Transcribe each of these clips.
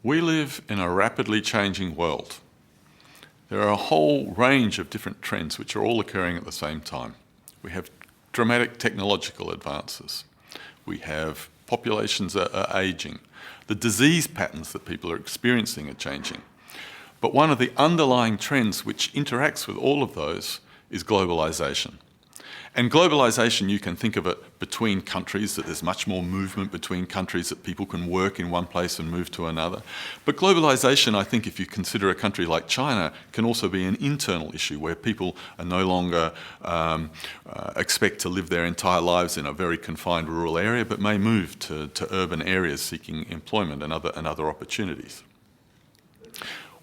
We live in a rapidly changing world. There are a whole range of different trends which are all occurring at the same time. We have dramatic technological advances. We have populations are aging. The disease patterns that people are experiencing are changing. But one of the underlying trends which interacts with all of those is globalization. And globalization, you can think of it between countries, that there's much more movement between countries, that people can work in one place and move to another. But globalization, I think, if you consider a country like China, can also be an internal issue where people are no longer expect to live their entire lives in a very confined rural area, but may move to urban areas seeking employment and other opportunities.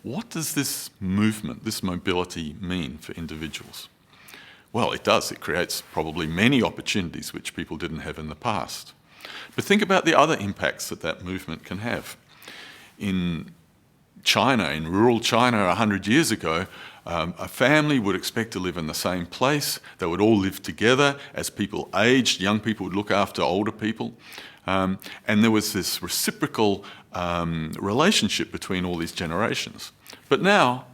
What does this movement, this mobility mean for individuals? Well, it does. It creates probably many opportunities which people didn't have in the past. But think about the other impacts that that movement can have. In China, in rural China 100 years ago, a family would expect to live in the same place. They would all live together. As people aged, young people would look after older people. And there was this reciprocal relationship between all these generations. But now,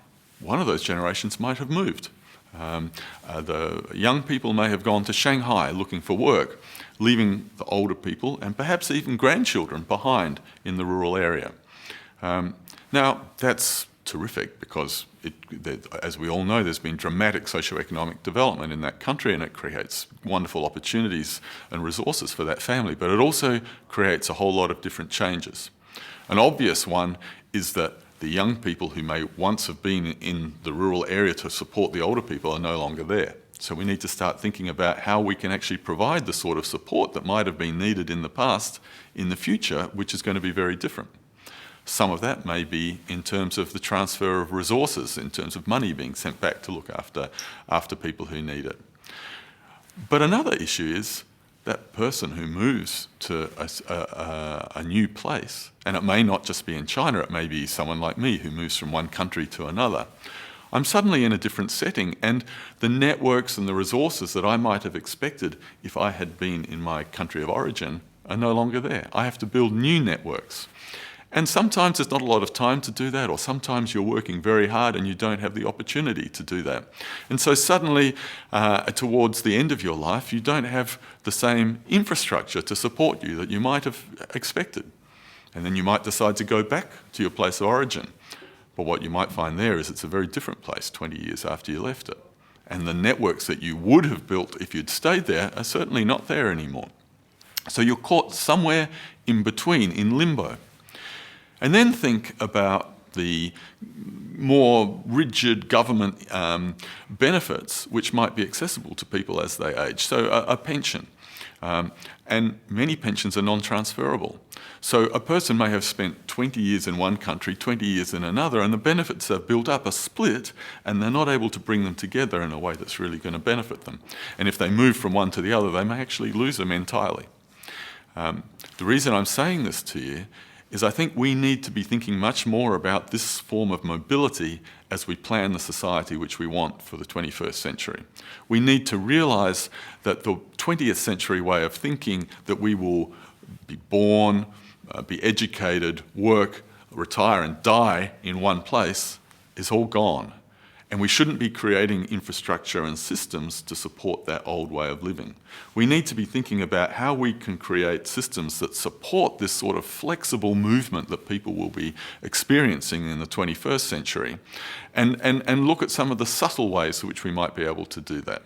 one of those generations might have moved. The young people may have gone to Shanghai looking for work, leaving the older people and perhaps even grandchildren behind in the rural area. Now, that's terrific because, as we all know, there's been dramatic socioeconomic development in that country, and it creates wonderful opportunities and resources for that family, but it also creates a whole lot of different changes. An obvious one is that the young people who may once have been in the rural area to support the older people are no longer there. So we need to start thinking about how we can actually provide the sort of support that might have been needed in the past in the future, which is going to be very different. Some of that may be in terms of the transfer of resources, in terms of money being sent back to look after people who need it. But another issue is that person who moves to a new place, and it may not just be in China, it may be someone like me who moves from one country to another. I'm suddenly in a different setting, and the networks and the resources that I might have expected if I had been in my country of origin are no longer there. I have to build new networks. And sometimes there's not a lot of time to do that, or sometimes you're working very hard and you don't have the opportunity to do that. And so suddenly, towards the end of your life, you don't have the same infrastructure to support you that you might have expected. And then you might decide to go back to your place of origin. But what you might find there is it's a very different place 20 years after you left it. And the networks that you would have built if you'd stayed there are certainly not there anymore. So you're caught somewhere in between, in limbo. And then think about the more rigid government benefits which might be accessible to people as they age. So a pension. And many pensions are non-transferable. So a person may have spent 20 years in one country, 20 years in another, and the benefits are built up, are split, and they're not able to bring them together in a way that's really going to benefit them. And if they move from one to the other, they may actually lose them entirely. The reason I'm saying this to you is I think we need to be thinking much more about this form of mobility as we plan the society which we want for the 21st century. We need to realise that the 20th century way of thinking, that we will be born, be educated, work, retire and die in one place, is all gone. And we shouldn't be creating infrastructure and systems to support that old way of living. We need to be thinking about how we can create systems that support this sort of flexible movement that people will be experiencing in the 21st century, and look at some of the subtle ways in which we might be able to do that.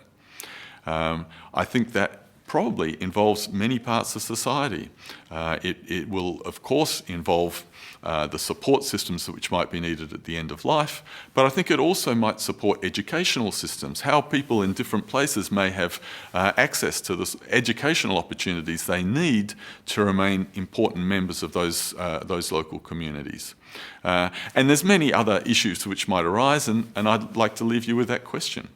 I think that probably involves many parts of society. It will, of course, involve the support systems which might be needed at the end of life, but I think it also might support educational systems, how people in different places may have access to the educational opportunities they need to remain important members of those local communities. And there's many other issues which might arise, and I'd like to leave you with that question.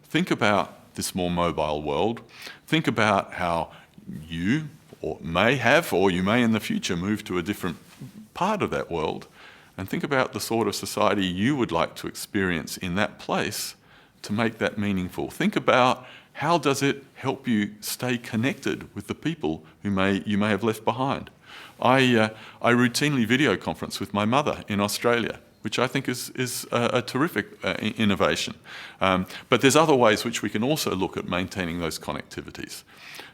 Think about this more mobile world. Think about how you may have, or you may in the future, move to a different part of that world, and think about the sort of society you would like to experience in that place to make that meaningful. Think about How does it help you stay connected with the people who you may have left behind? I routinely video conference with my mother in Australia, which I think is a terrific innovation. But there's other ways which we can also look at maintaining those connectivities.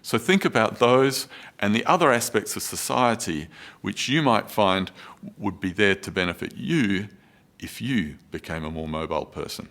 So think about those and the other aspects of society which you might find would be there to benefit you if you became a more mobile person.